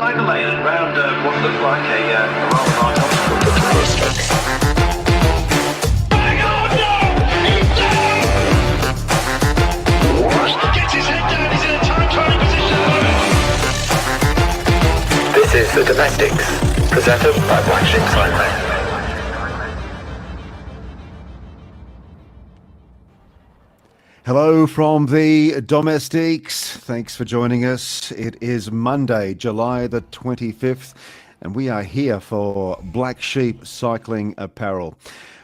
Take a lane round what looks like a rather large obstacle. Gets his head down, he's in a time trial position. This is the Domestiques, presented by Black Sheep Cycling. Hello from the Domestiques. Thanks for joining us. It is Monday, July the 25th, and we are here for Black Sheep Cycling Apparel.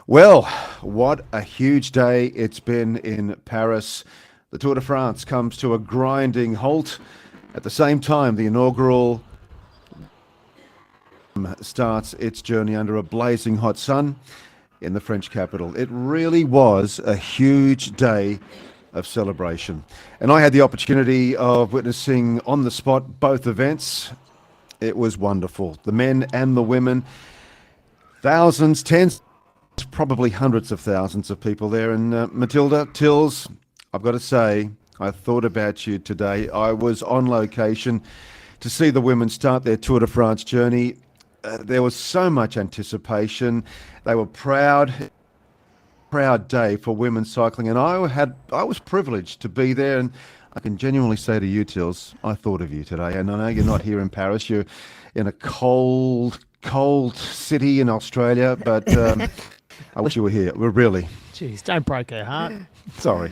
Well, what a huge day it's been in Paris. The Tour de France comes to a grinding halt. At the same time, the inaugural starts its journey under a blazing hot sun in the French capital. It really was a huge day of celebration. And I had the opportunity of witnessing on the spot both events. It was wonderful. The men and the women, thousands, tens, probably hundreds of thousands of people there. And Matilda, Tills, I've got to say, I thought about you today. I was on location to see the women start their Tour de France journey. There was so much anticipation. They were proud day for women cycling, and I was privileged to be there. And I can genuinely say to you, Tills, I thought of you today. And I know you're not here in Paris, you're in a cold city in Australia, but I wish you were here. We're really. Jeez, don't break her heart. Sorry.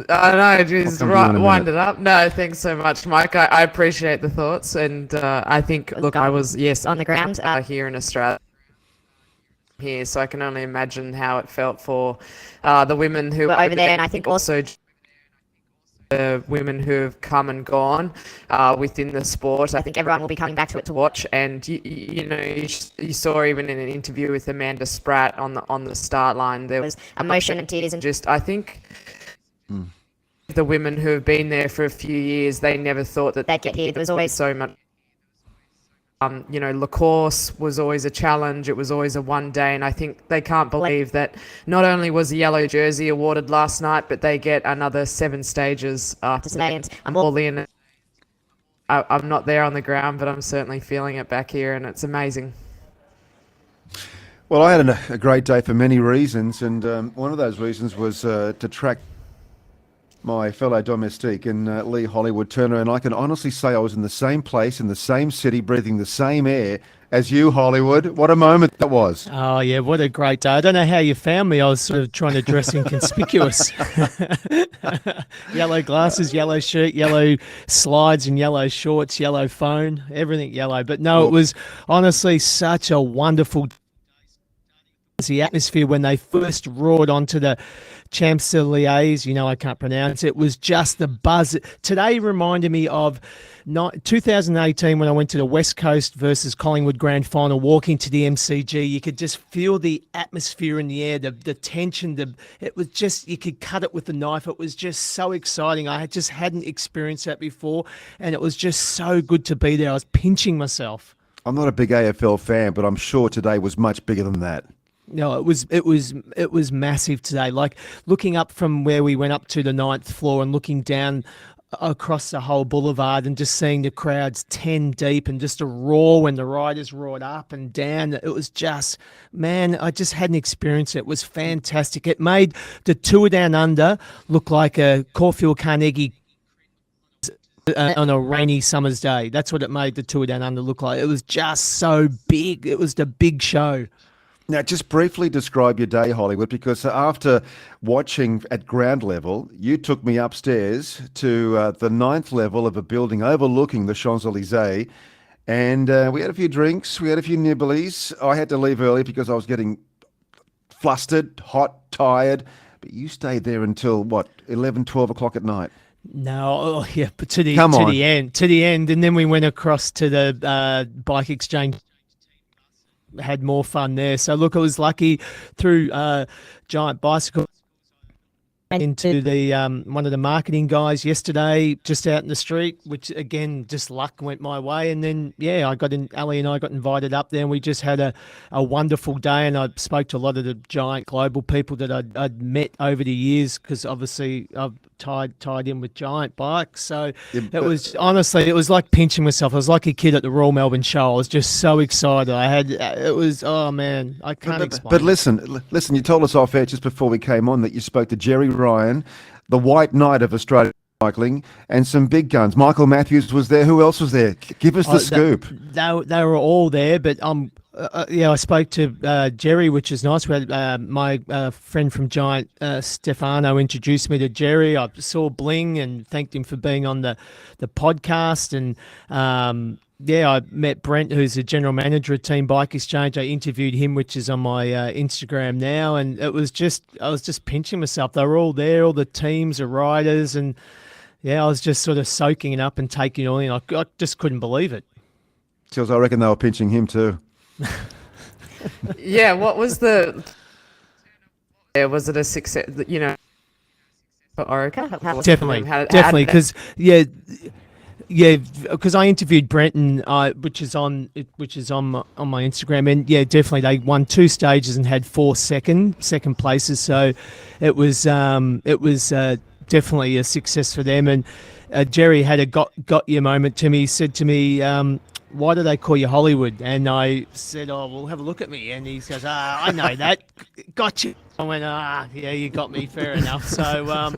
I know, just wind it up. No, thanks so much, Mike. I appreciate the thoughts, and I think, look, I was, yes, on the ground here in Australia. Here, so I can only imagine how it felt for the women who were over there, and I think also the women who have come and gone within the sport. I think everyone will be coming back to it to watch, and you saw even in an interview with Amanda Spratt on the start line, there was emotion and tears, and just I think the women who have been there for a few years, they never thought that they'd get here. There was always so much. La course was always a challenge. It was always a one day, and I think they can't believe that not only was the yellow jersey awarded last night, but they get another 7 stages after today. And I'm all in. I'm not there on the ground, but I'm certainly feeling it back here, and it's amazing. Well, I had a great day for many reasons, and one of those reasons was to track my fellow domestique in Lee Hollywood Turner, and I can honestly say I was in the same place, in the same city, breathing the same air as you, Hollywood. What a moment that was. Oh, yeah, what a great day. I don't know how you found me. I was sort of trying to dress inconspicuous. Yellow glasses, yellow shirt, yellow slides and yellow shorts, yellow phone, everything yellow. But no, it was honestly such a wonderful the atmosphere when they first roared onto the Champs-Élysées. I can't pronounce it. It was just the buzz. Today reminded me of 2018 when I went to the West Coast versus Collingwood Grand Final, walking to the MCG. You could just feel the atmosphere in the air, the tension. It was just, you could cut it with a knife. It was just so exciting. I just hadn't experienced that before, and it was just so good to be there. I was pinching myself. I'm not a big AFL fan, but I'm sure today was much bigger than that. No, it was massive today. Like looking up from where we went up to the 9th floor and looking down across the whole boulevard and just seeing the crowds 10 deep and just a roar when the riders roared up and down. It was just, man, I just hadn't experienced it. It was fantastic. It made the Tour Down Under look like a Caulfield Carnegie on a rainy summer's day. That's what it made the Tour Down Under look like. It was just so big. It was the big show. Now, just briefly describe your day, Hollywood, because after watching at ground level, you took me upstairs to the 9th level of a building overlooking the Champs-Élysées, and we had a few drinks, we had a few nibblies. I had to leave early because I was getting flustered, hot, tired, but you stayed there until, 11, 12 o'clock at night? No, yeah, but to the end, and then we went across to the bike exchange. Had more fun there. So look, I was lucky through Giant Bicycle into the one of the marketing guys yesterday, just out in the street, which again, just luck went my way. And then, yeah, Ali and I got invited up there, and we just had a wonderful day. And I spoke to a lot of the Giant global people that I'd met over the years, because obviously I've tied in with giant bikes. So it was honestly, it was like pinching myself. I was like a kid at the Royal Melbourne Show. I was just so excited. It was, oh man, I can't explain. But listen, you told us off air just before we came on that you spoke to Jerry Ryan, the White Knight of Australian cycling, and some big guns. Michael Matthews was there. Who else was there? Give us the scoop. They were all there, but I spoke to Jerry, which is nice. We had my friend from Giant, Stefano, introduced me to Jerry. I saw Bling and thanked him for being on the podcast. And I met Brent, who's the general manager of Team Bike Exchange. I interviewed him, which is on my Instagram now. And I was just pinching myself. They were all there, all the teams, the riders, and I was just sort of soaking it up and taking it all in. I just couldn't believe it. Chills, I reckon they were pinching him too. Yeah, what was the? Was it a success? For Orica? Definitely, because because I interviewed Brenton, which is on my Instagram, and definitely they won 2 stages and had 4 second places. So it was definitely a success for them. And Jerry had a got you moment to me. He said to me, why do they call you Hollywood? And I said, oh, well, have a look at me. And he goes, I know that. Got you. I went, yeah, you got me. Fair enough. So,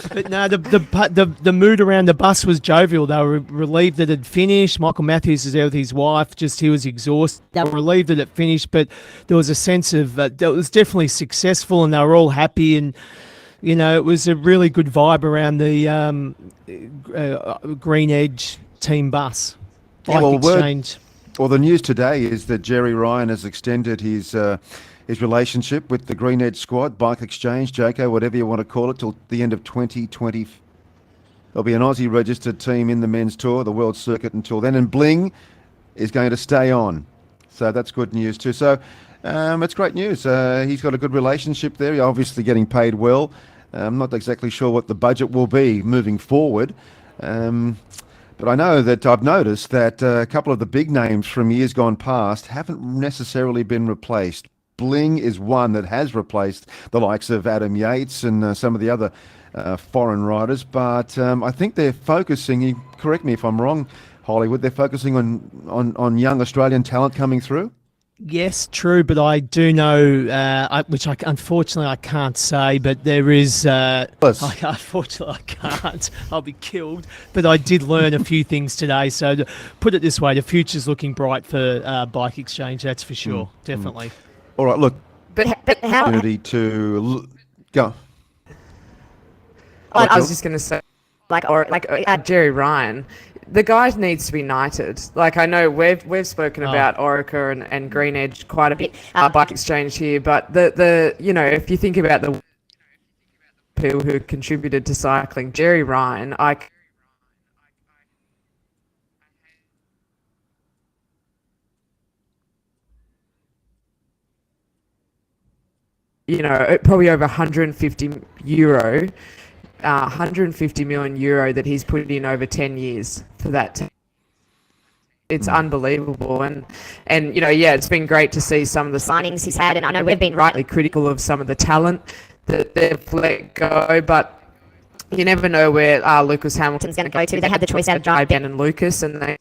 but no, the mood around the bus was jovial. They were relieved that it had finished. Michael Matthews was there with his wife. He was exhausted. They were relieved that it finished, but there was a sense of that it was definitely successful, and they were all happy. And it was a really good vibe around the Green Edge team bus. Exchange. Well, the news today is that Jerry Ryan has extended his relationship with the Green Edge squad, Bike Exchange, JACO, whatever you want to call it, till the end of 2020. There'll be an Aussie registered team in the men's tour, the world circuit, until then. And Bling is going to stay on. So that's good news too. So it's great news. He's got a good relationship there. He's obviously getting paid well. I'm not exactly sure what the budget will be moving forward. But I know that I've noticed that a couple of the big names from years gone past haven't necessarily been replaced. Bling is one that has replaced the likes of Adam Yates and some of the other foreign riders. But I think they're focusing, correct me if I'm wrong, Hollywood, they're focusing on young Australian talent coming through? Yes, true, but I do know, which unfortunately I can't say, but there is, unfortunately I can't, I'll be killed, but I did learn a few things today, so to put it this way, the future's looking bright for Bike Exchange, that's for sure, definitely. All right, look, but how... opportunity to go. I was just going to say, Jerry Ryan, the guy needs to be knighted. Like, I know we've spoken about Orica and Green Edge quite a bit, Bike Exchange here, but the if you think about the people who contributed to cycling, Jerry Ryan, probably over 150 million euro that he's put in over 10 years for that. It's unbelievable. And it's been great to see some of the signings he's had. And I know we've been rightly critical of some of the talent that they've let go, but you never know where Lucas Hamilton's going to go to. They had the choice out of Ben and Lucas, and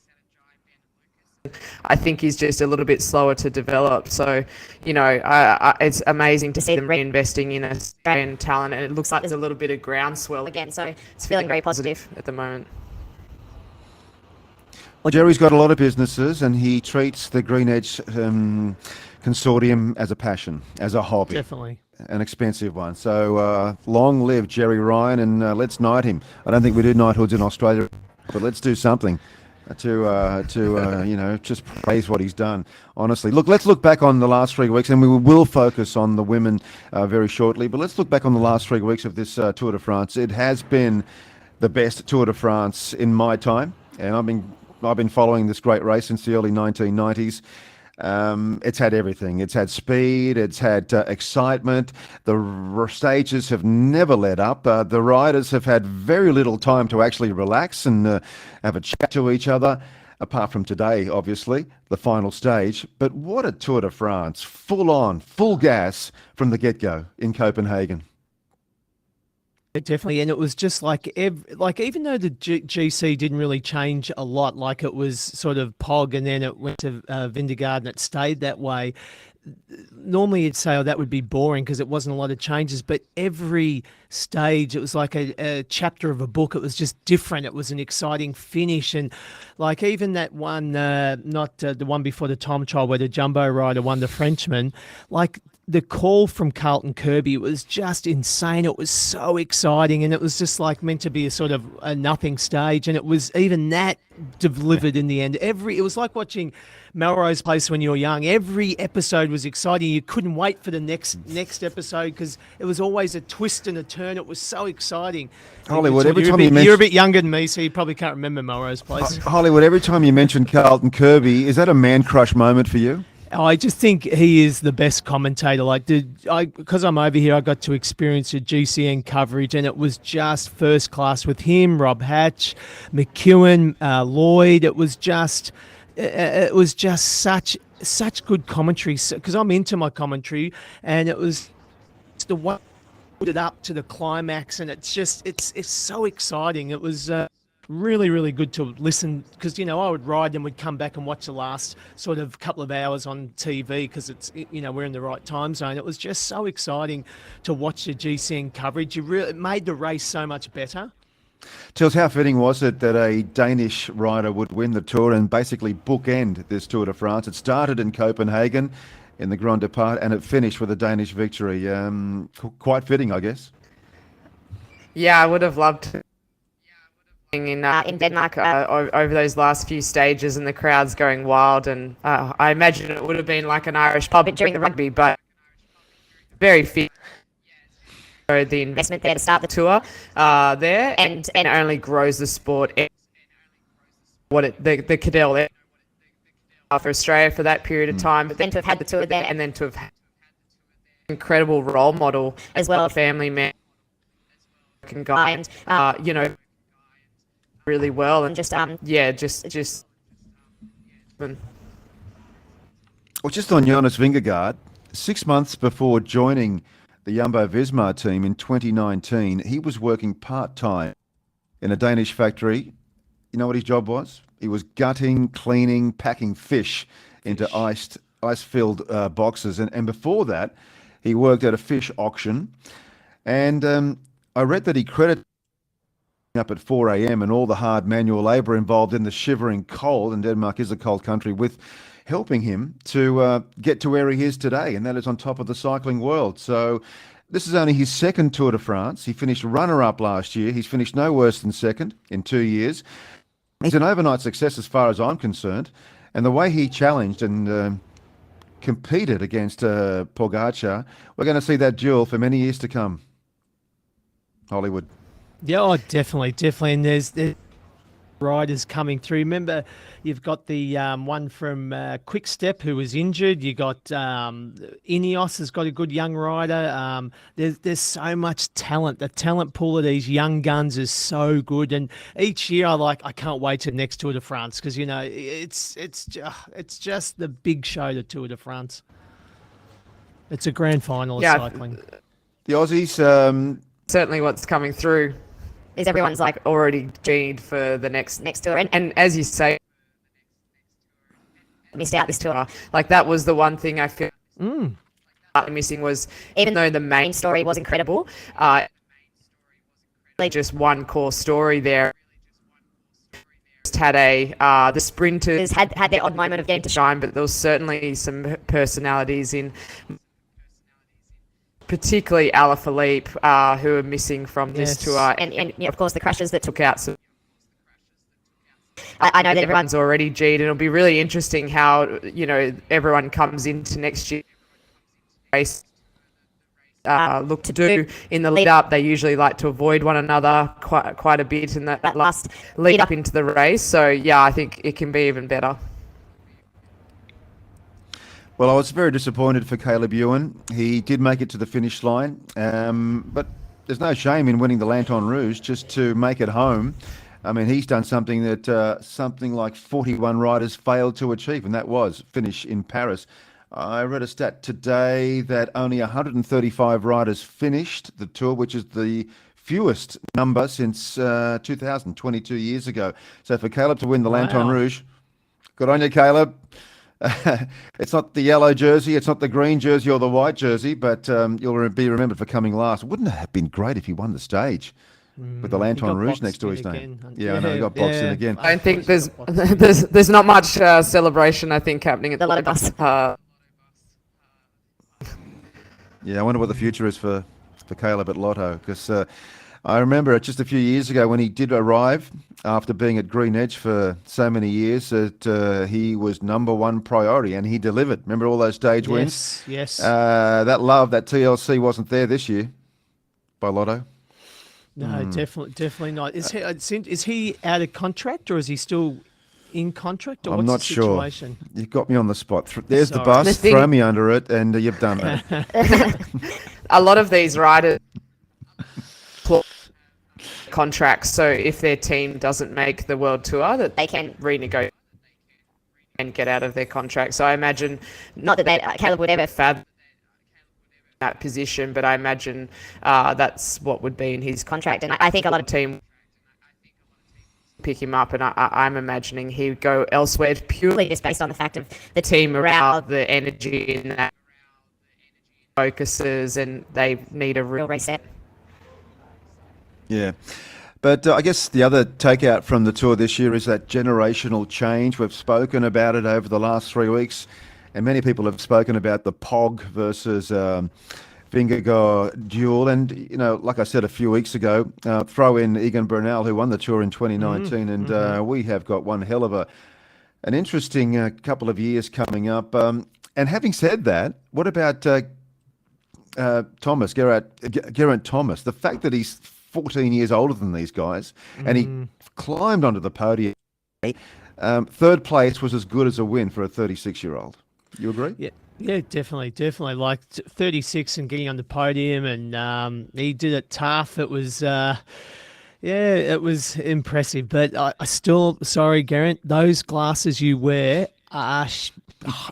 I think he's just a little bit slower to develop. So, it's amazing to see them reinvesting in Australian talent, and it looks like there's a little bit of groundswell again. So it's feeling very positive at the moment. Well, Jerry's got a lot of businesses, and he treats the Green Edge consortium as a passion, as a hobby. Definitely. An expensive one. So long live Jerry Ryan, and let's knight him. I don't think we do knighthoods in Australia, but let's do something to just praise what he's done. Honestly, look, let's look back on the last 3 weeks, and we will focus on the women very shortly. But let's look back on the last 3 weeks of this Tour de France. It has been the best Tour de France in my time, and I've been following this great race since the early 1990s. It's had everything. It's had speed. It's had excitement. The stages have never let up. The riders have had very little time to actually relax and have a chat to each other, apart from today, obviously, the final stage. But what a Tour de France. Full on, full gas from the get-go in Copenhagen. Definitely, and it was just like like even though the GC didn't really change a lot, like it was sort of Pog, and then it went to Vindegaard, and it stayed that way. Normally, you'd say, "Oh, that would be boring," because it wasn't a lot of changes. But every stage, it was like a chapter of a book. It was just different. It was an exciting finish, and like even that one, not the one before the time trial where the jumbo rider won the Frenchman, like the call from Carlton Kirby, it was just insane. It was so exciting, and it was just like meant to be a sort of a nothing stage, and it was even that delivered in the end. It was like watching Melrose Place when you were young. Every episode was exciting. You couldn't wait for the next episode because it was always a twist and a turn. It was so exciting. Hollywood, every time you're a bit younger than me, so you probably can't remember Melrose Place. Hollywood, every time you mention Carlton Kirby, is that a man crush moment for you? I just think he is the best commentator. Like, because I'm over here, I got to experience the GCN coverage, and it was just first class with him, Rob Hatch, McEwen, Lloyd. It was just such good commentary. Because I'm into my commentary, and it's the one put it up to the climax, and it's so exciting. It was. Really, really good to listen because, I would ride and would come back and watch the last sort of couple of hours on TV because it's, we're in the right time zone. It was just so exciting to watch the GCN coverage. It made the race so much better. Tils, how fitting was it that a Danish rider would win the Tour and basically bookend this Tour de France? It started in Copenhagen in the Grand Depart and it finished with a Danish victory. Quite fitting, I guess. Yeah, I would have loved to in Denmark over those last few stages, and the crowds going wild, and I imagine it would have been like an Irish pub during the rugby, but very fit. So the investment there to start the tour there, and only grows the sport. The Cadell there for Australia for that period of time, but then to have had the tour there, and then to have had an incredible role model as well, a family man, guy, and really well, and just Well, just on Jonas Vingegaard, 6 months before joining the Jumbo-Visma team in 2019, he was working part-time in a Danish factory. You know what his job was? He was gutting, cleaning, packing fish into ice-filled boxes, and before that, he worked at a fish auction. And I read that he credited up at 4 a.m. and all the hard manual labour involved in the shivering cold, and Denmark is a cold country, with helping him to get to where he is today, and that is on top of the cycling world. So this is only his second Tour de France. He finished runner-up last year. He's finished no worse than second in 2 years. He's an overnight success as far as I'm concerned, and the way he challenged and competed against Pogacar, we're going to see that duel for many years to come. Hollywood. Yeah, definitely. And there's riders coming through. Remember, you've got the one from Quick Step who was injured. You got Ineos has got a good young rider. There's so much talent. The talent pool of these young guns is so good. And each year I can't wait to the next Tour de France because it's just the big show, the Tour de France. It's a grand final of cycling. The Aussies. Certainly, what's coming through is everyone's already G'd for the next tour, and as you say, missed out this tour. That was the one thing I feel missing was, even though the main story was incredible, just one core story there. Just had the sprinters had their odd moment of getting to shine, but there was certainly some personalities in. Particularly Alaphilippe, who are missing from this tour, and of course the crashes that took out. So I know that everyone's already G'd, and it'll be really interesting how everyone comes into next year's race. Look to do in the lead up. They usually like to avoid one another quite a bit in that last lead up into the race. So yeah, I think it can be even better. Well, I was very disappointed for Caleb Ewan. He did make it to the finish line, but there's no shame in winning the Lanterne Rouge just to make it home. I mean, he's done something that something like 41 riders failed to achieve, and that was finish in Paris. I read a stat today that only 135 riders finished the Tour, which is the fewest number since 2000, 22 years ago. So for Caleb to win the Lantern Rouge, good on you, Caleb. It's not the yellow jersey, it's not the green jersey or the white jersey, but you'll be remembered for coming last. Wouldn't it have been great if he won the stage with the Lantern Rouge next to his name? Yeah, I know, he got boxed in again. I don't think there's not much celebration, I think, happening at the Lotto Bus. Yeah, I wonder what the future is for Caleb at Lotto, because I remember just a few years ago when he did arrive after being at Green Edge for so many years that he was number one priority and he delivered. Remember all those stage wins? Yes. That love, that TLC wasn't there this year by Lotto. No, definitely not. Is he out of contract or is he still in contract? Or I'm not what's the sure. situation? You got me on the spot. There's Sorry. the bus. Throw me under it, and you've done that. A lot of these riders contracts, so if their team doesn't make the world tour, that they can renegotiate and get out of their contract. So I imagine, not that Caleb would ever fab that position, but I imagine that's what would be in his contract. And I think a lot of team pick him up, and I'm imagining he would go elsewhere purely just based on the fact of the team morale, the energy in that focuses, and they need a real reset. Yeah. But I guess the other takeout from the tour this year is that generational change. We've spoken about it over the last 3 weeks, and many people have spoken about the Pog versus Vingegaard duel. And, you know, like I said a few weeks ago, throw in Egan Bernal, who won the tour in 2019, and we have got one hell of an interesting couple of years coming up. And having said that, what about Thomas, Geraint Thomas? The fact that he's 14 years older than these guys, and he climbed onto the podium. Third place was as good as a win for a 36-year-old. You agree? Yeah, definitely. Like 36 and getting on the podium, and he did it tough. It was, it was impressive. But I still, sorry, Geraint, those glasses you wear are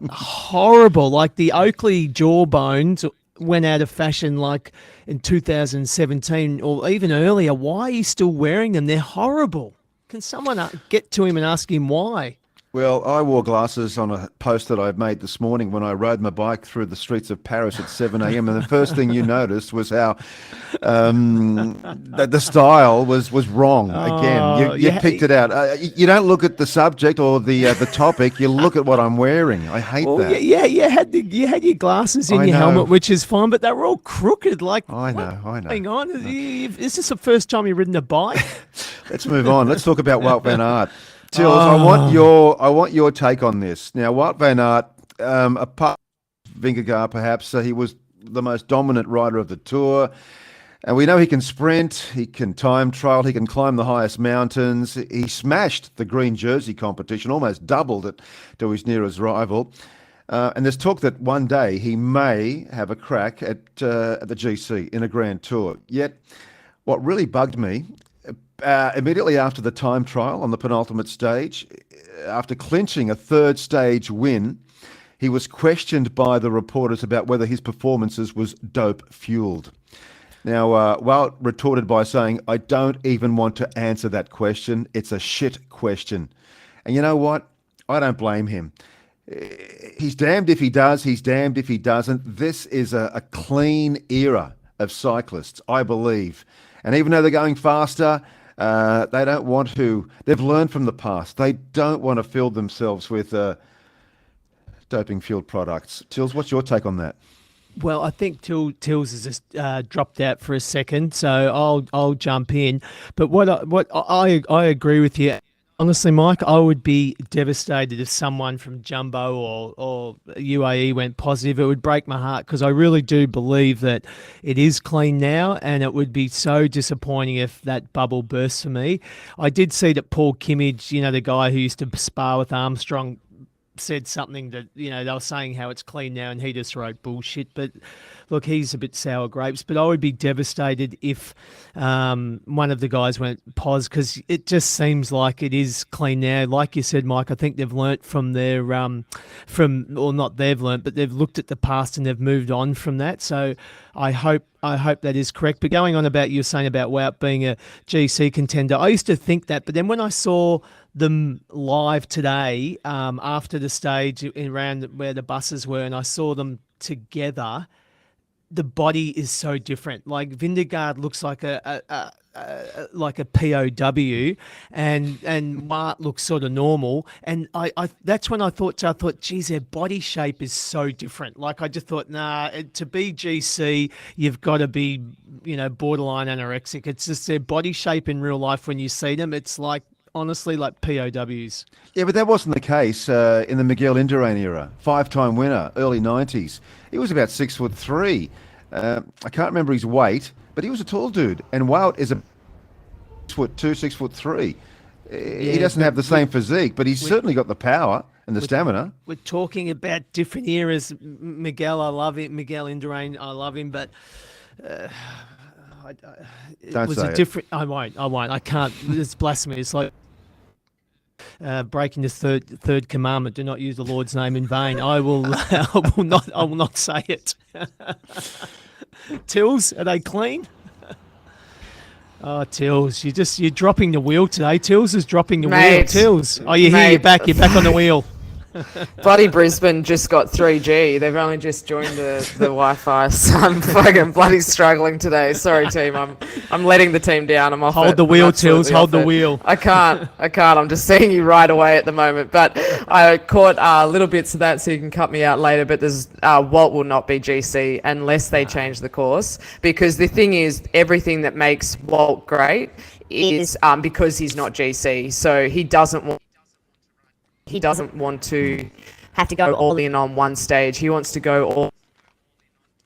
horrible. Like the Oakley jawbones went out of fashion like in 2017 or even earlier. Why are you still wearing them? They're horrible. Can someone get to him and ask him why? Well, I wore glasses on a post that I made this morning when I rode my bike through the streets of Paris at 7 a.m. And the first thing you noticed was how the style was wrong. Again, you picked it out. You don't look at the subject or the topic. You look at what I'm wearing. I hate that. Yeah, you had your glasses in your helmet, which is fine, but they were all crooked. Like I know. Hang on, is this the first time you've ridden a bike? Let's move on. Let's talk about Wout van Aert. Tills, I want your take on this. Now, Wout van Aert, apart from Vingegaard, perhaps, he was the most dominant rider of the tour. And we know he can sprint, he can time trial, he can climb the highest mountains. He smashed the green jersey competition, almost doubled it to his nearest rival. And there's talk that one day he may have a crack at the GC in a Grand Tour. Yet, what really bugged me, immediately after the time trial on the penultimate stage, after clinching a third stage win, he was questioned by the reporters about whether his performances was dope-fueled. Now, Wout retorted by saying, "I don't even want to answer that question. It's a shit question." And you know what? I don't blame him. He's damned if he does, he's damned if he doesn't. This is a clean era of cyclists, I believe. And even though they're going faster, they don't want to. They've learned from the past. They don't want to fill themselves with doping-fueled products. Tills, what's your take on that? Well, I think Tills has just dropped out for a second, so I'll jump in. But what I agree with you. Honestly, Mike, I would be devastated if someone from Jumbo or UAE went positive. It would break my heart because I really do believe that it is clean now, and it would be so disappointing if that bubble bursts for me. I did see that Paul Kimmage, the guy who used to spar with Armstrong, said something that, they were saying how it's clean now, and he just wrote bullshit. But look, he's a bit sour grapes. But I would be devastated if one of the guys went pos, because it just seems like it is clean now. Like you said, Mike, I think they've learnt from their not they've learnt, but they've looked at the past and they've moved on from that. So I hope that is correct. But going on about, you were saying about Wout being a GC contender, I used to think that, but then when I saw them live today, after the stage around where the buses were, and I saw them together, the body is so different. Like Vingegaard looks like a POW, and Mart looks sort of normal. And I that's when I thought, geez, their body shape is so different. Like I just thought, nah, to be GC, you've got to be, borderline anorexic. It's just their body shape in real life when you see them. It's like, honestly, like POWs. Yeah, but that wasn't the case in the Miguel Indurain era. 5-time winner, early 90s. He was about 6'3". I can't remember his weight, but he was a tall dude. And Wout is a 6'2", 6'3". He doesn't have the same physique, but he's certainly got the power and the stamina. We're talking about different eras. Miguel, I love him. Miguel Indurain, I love him, but Don't was say a it. different. I won't. I can't. It's blasphemy. It's like breaking the third commandment: do not use the Lord's name in vain. I will not say it. Tills, are they clean? Oh, Tills, you're dropping the wheel today. Tills is dropping the wheel. Mate, Tills, oh, you're here. mate. You're back on the wheel. Bloody Brisbane just got 3G. They've only just joined the Wi-Fi, so I'm fucking bloody struggling today. Sorry, team. I'm letting the team down. I'm off. Hold the wheel, Tills. Hold the wheel. I can't. I'm just seeing you right away at the moment. But I caught little bits of that, so you can cut me out later. But there's Walt will not be GC unless they change the course, because the thing is, everything that makes Walt great is because he's not GC, so he doesn't want to have to go all in on one stage. He wants to go all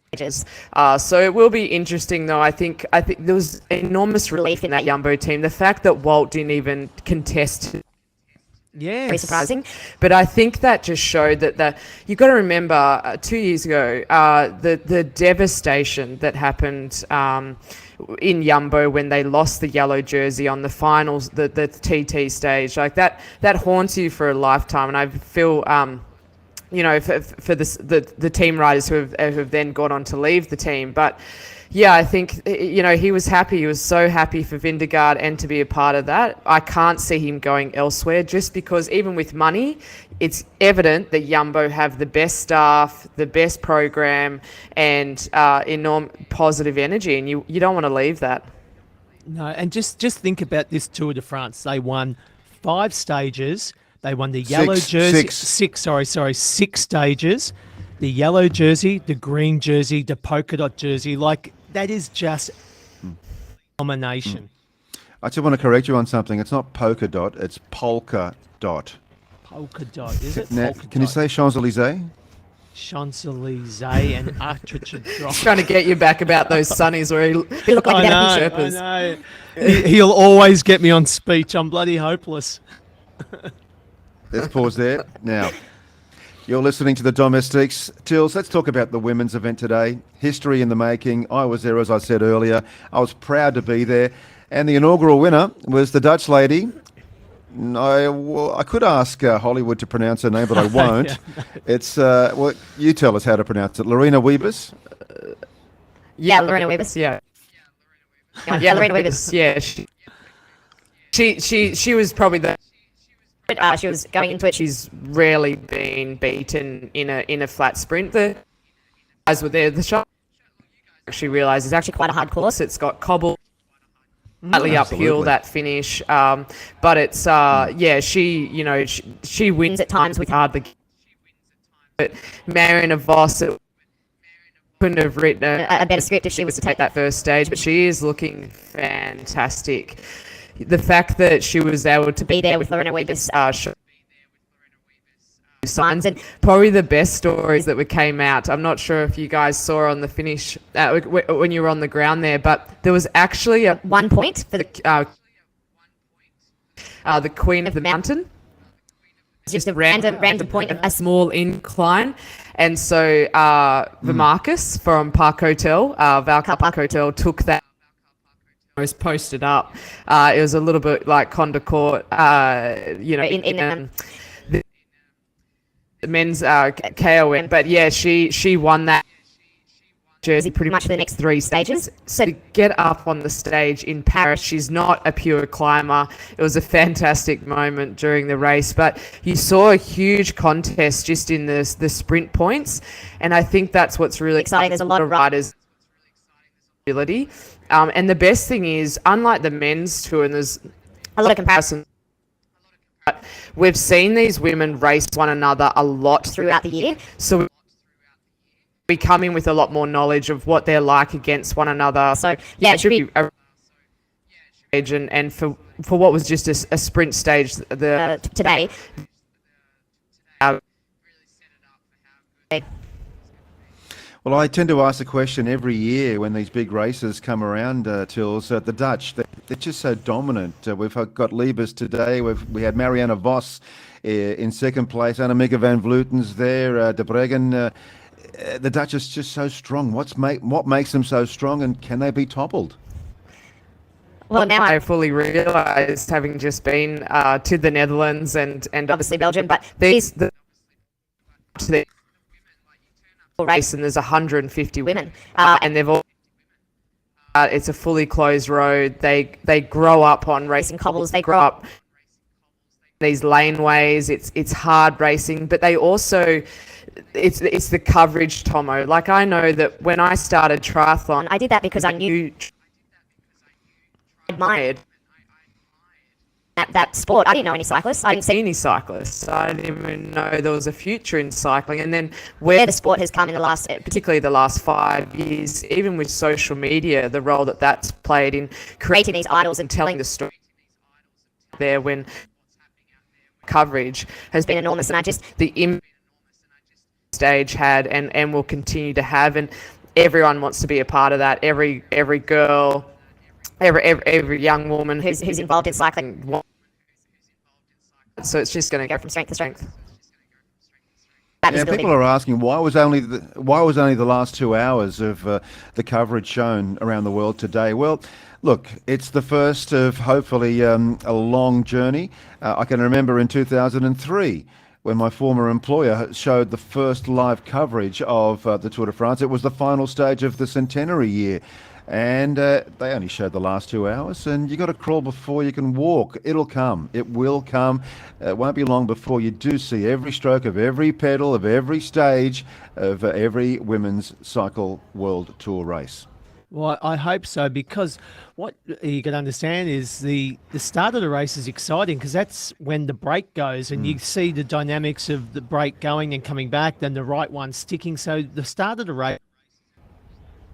stages. So it will be interesting, though. I think there was enormous relief in that Jumbo team. The fact that Walt didn't even contest, very surprising. But I think that just showed that you've got to remember 2 years ago, the devastation that happened in Jumbo when they lost the yellow jersey on the finals, the TT stage, like that haunts you for a lifetime. And I feel, for the team riders who have then gone on to leave the team, but yeah, I think, he was happy. He was so happy for Vingegaard and to be a part of that. I can't see him going elsewhere, just because even with money, it's evident that Jumbo have the best staff, the best program, and enormous positive energy, and you don't want to leave that. No, and just think about this Tour de France. They won 5 stages. They won the yellow jersey. Six stages. The yellow jersey, the green jersey, the polka dot jersey. Like, that is just domination. I just want to correct you on something. It's not polka dot, it's polka dot. Polka dot, is it? Now, Polka can you dot. say Champs-Elysees? Champs-Elysees and Archer drop. Trying to get you back about those sunnies where he looked like I a know. He'll always get me on speech. I'm bloody hopeless. Let's pause there. Now, you're listening to the Domestiques. Tills, let's talk about the women's event today. History in the making. I was there, as I said earlier. I was proud to be there. And the inaugural winner was the Dutch lady. I could ask Hollywood to pronounce her name, but I won't. Yeah. It's, you tell us how to pronounce it. Lorena Wiebes? Yeah, Lorena Wiebes. Yeah. Yeah, Lorena Wiebes. Yeah. She was probably the. She was going into it. She's rarely been beaten in a flat sprint. The guys were there. The shot actually realised it's actually quite a hard course. It's got cobble, slightly uphill, that finish. But it's she wins at times with hardly. But Marianne Vos couldn't have written a better script if she was to take that first stage. But she is looking fantastic. The fact that she was able to be there with Lorena Wiebes signs, and probably the best stories that came out. I'm not sure if you guys saw on the finish when you were on the ground there, but there was actually a 1 point for the Queen of the Mountain. just a random point of a small incline. And so Marcus from Park Hotel, Valcap Park Hotel, took that, was posted up. It was a little bit like Conda Court, in the men's KON. But yeah, she won that jersey pretty much the next 3 stages. So to get up on the stage in Paris, she's not a pure climber. It was a fantastic moment during the race, but you saw a huge contest just in the sprint points, and I think that's what's really exciting. There's a lot of riders ability, and the best thing is, unlike the men's tour, and there's a lot of comparison, we've seen these women race one another a lot throughout the year, so we come in with a lot more knowledge of what they're like against one another. So yeah, it should be a stage, and for what was just a sprint stage today. Well, I tend to ask the question every year when these big races come around, Tills. The Dutch, they're just so dominant. We've got Liebers today. We had Marianne Vos in second place. Annemieke van Vleuten's there. De Breggen. The Dutch is just so strong. What makes them so strong, and can they be toppled? Well, now I fully realised, having just been to the Netherlands and obviously Belgium, but the race, and there's 150 women, and they've all. It's a fully closed road. They grow up on racing cobbles. They grow up these laneways. It's hard racing, but they also. It's the coverage, Tommo. Like, I know that when I started triathlon, I did that because I knew, admired that sport. I didn't know any cyclists. I didn't see any cyclists. I didn't even know there was a future in cycling. And then where the sport has come in particularly the last 5 years, even with social media, the role that's played in creating these idols and telling the story there when coverage has been enormous. And the stage had and will continue to have, and everyone wants to be a part of that. Every girl, every young woman who's involved in cycling, so it's just going to go from strength to strength. Yeah, people are asking why was only the last 2 hours of the coverage shown around the world today. Well, look, it's the first of hopefully a long journey. I can remember in 2003 when my former employer showed the first live coverage of the Tour de France. It was the final stage of the centenary year, and they only showed the last 2 hours, and you got to crawl before you can walk. It'll come. It will come. It won't be long before you do see every stroke of every pedal of every stage of every women's cycle world tour race. Well, I hope so, because what you can understand is the start of the race is exciting, because that's when the break goes, and you see the dynamics of the break going and coming back, then the right one sticking. So the start of the race is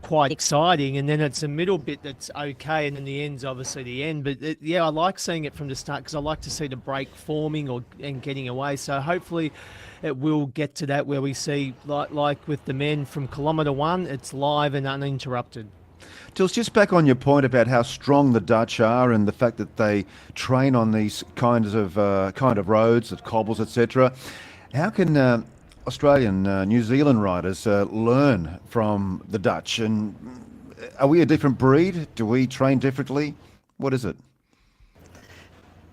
quite exciting, and then it's a middle bit that's okay, and then the end's obviously the end. But I like seeing it from the start, because I like to see the break forming and getting away. So hopefully it will get to that where we see, like with the men from kilometre 1, it's live and uninterrupted. Tills, just back on your point about how strong the Dutch are and the fact that they train on these kinds of roads, the cobbles, etc. How can Australian, New Zealand riders learn from the Dutch? And are we a different breed? Do we train differently? What is it?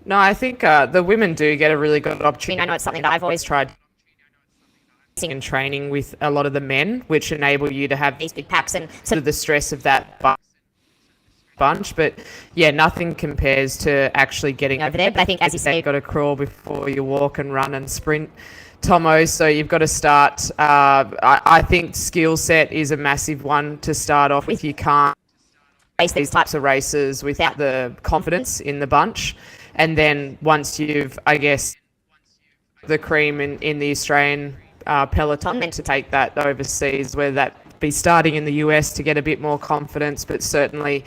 No, I think the women do get a really good opportunity. I know it's something that I've always tried in training with a lot of the men, which enable you to have these big packs and sort of the stress of that bunch. But yeah, nothing compares to actually getting over there. But I think, as you say, you've got to crawl before you walk and run and sprint, Tommo. So you've got to start. I think skill set is a massive one to start off with. You can't race these types of races without the confidence in the bunch. And then once you've, I guess, the cream in the Australian peloton, then to take that overseas, whether that be starting in the US to get a bit more confidence, but certainly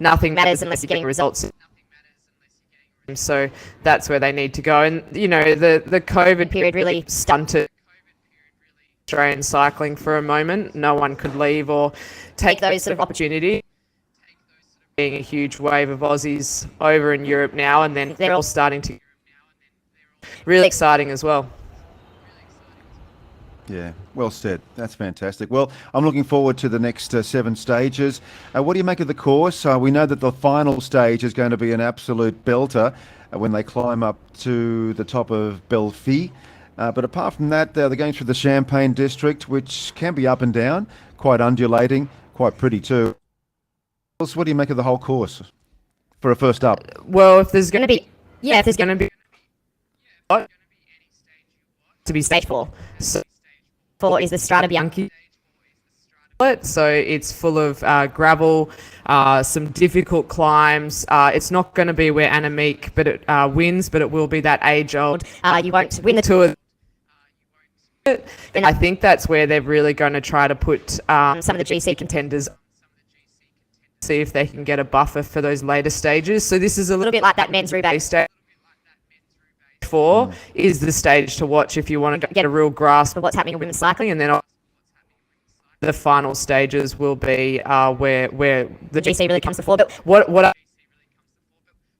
nothing matters unless you're getting results. So that's where they need to go. And, you know, the COVID period really stunted Australian cycling for a moment. No one could leave or take those sort of opportunities. Being a huge wave of Aussies over in Europe now, and then they're all starting to really exciting as well. Yeah, well said. That's fantastic. Well, I'm looking forward to the next 7 stages. What do you make of the course? We know that the final stage is going to be an absolute belter when they climb up to the top of Belfi. But apart from that, they're going through the Champagne district, which can be up and down, quite undulating, quite pretty too. What do you make of the whole course for a first up? Well, if there's going to be to be stage 4. So 4 is the Strada Bianchi. So it's full of gravel, some difficult climbs. It's not going to be where Annemiek wins, but it will be that age-old. You won't win the Tour. And I think that's where they're really going to try to put some of the GC contenders, see if they can get a buffer for those later stages. So this is a little bit like that men's Roubaix stage. 4 is the stage to watch if you want to get a real grasp of what's happening in women's cycling, and then the final stages will be where the GC really comes to fore. But what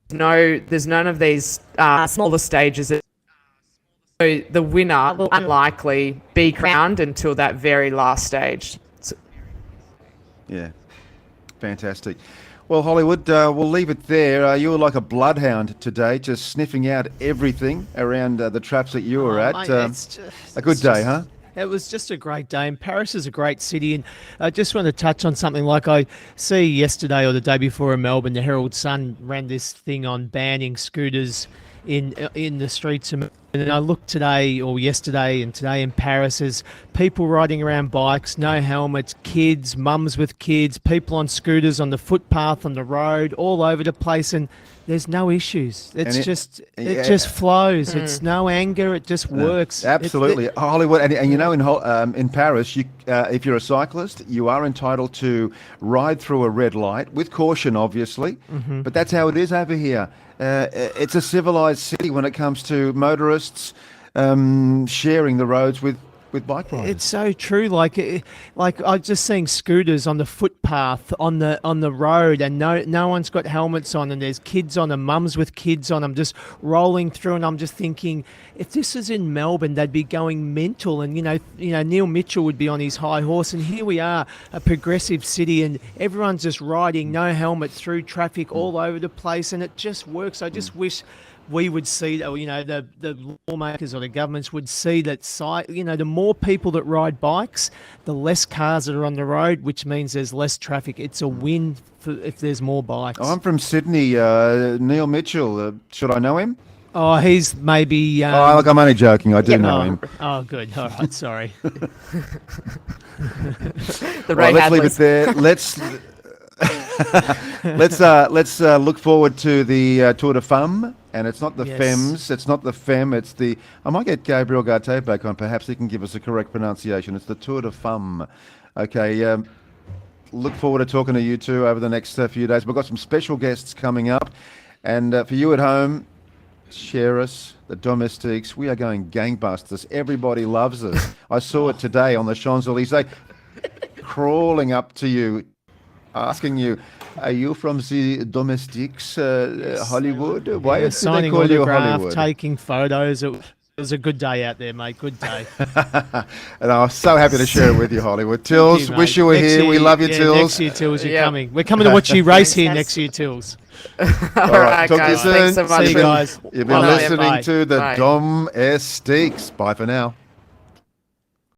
there's none of these smaller stages. So the winner will unlikely be crowned until that very last stage. Yeah, fantastic. Well, Hollywood, we'll leave it there. You were like a bloodhound today, just sniffing out everything around the traps that you were at. Mate, a good day, huh? It was just a great day, and Paris is a great city. And I just want to touch on something like I see yesterday or the day before in Melbourne, the Herald Sun ran this thing on banning scooters in the streets of Melbourne. And I looked today or yesterday and today in Paris, there's people riding around bikes, no helmets, kids, mums with kids, people on scooters on the footpath, on the road, all over the place, and there's no issues. It just flows. It's no anger. It just works. Absolutely, Hollywood, and you know, in Paris, if you're a cyclist, you are entitled to ride through a red light with caution, obviously. But that's how it is over here. It's a civilized city when it comes to motorists sharing the roads with bike riders. It's so true. Like I'm just seeing scooters on the footpath on the road, and no one's got helmets on, and there's kids on them, mums with kids on them, just rolling through. And I'm just thinking, if this is in Melbourne, they'd be going mental. And you know, Neil Mitchell would be on his high horse, and here we are, a progressive city, and everyone's just riding no helmet through traffic all over the place, and it just works. I just wish we would see, the lawmakers or the governments would see that, the more people that ride bikes, the less cars that are on the road, which means there's less traffic. It's a win if there's more bikes. I'm from Sydney. Neil Mitchell, should I know him? Oh, he's maybe... look, I'm only joking. I do know him. Oh, good. All right, sorry. Let's leave it there. Let's look forward to the Tour de Femme, and it's not the Femmes, it's not the Femme, it's the... I might get Gabriel Garte back on, perhaps he can give us a correct pronunciation. It's the Tour de Femme. Okay, look forward to talking to you two over the next few days. We've got some special guests coming up, and for you at home, share us, the Domestiques. We are going gangbusters. Everybody loves us. I saw it today on the Champs-Elysees, crawling up to you, asking you, are you from the Domestiques, Hollywood? Why do they call you Hollywood? Taking photos. It was a good day out there, mate. Good day. And I was so happy to share it with you, Hollywood. Tills, wish you were here. We love you, Tills. Next year, Tills, you're coming. We're coming to watch you race here next year, Tills. All right, talk guys. to you soon. Thanks so much. See you guys. You've been listening to the Domestiques. Bye for now.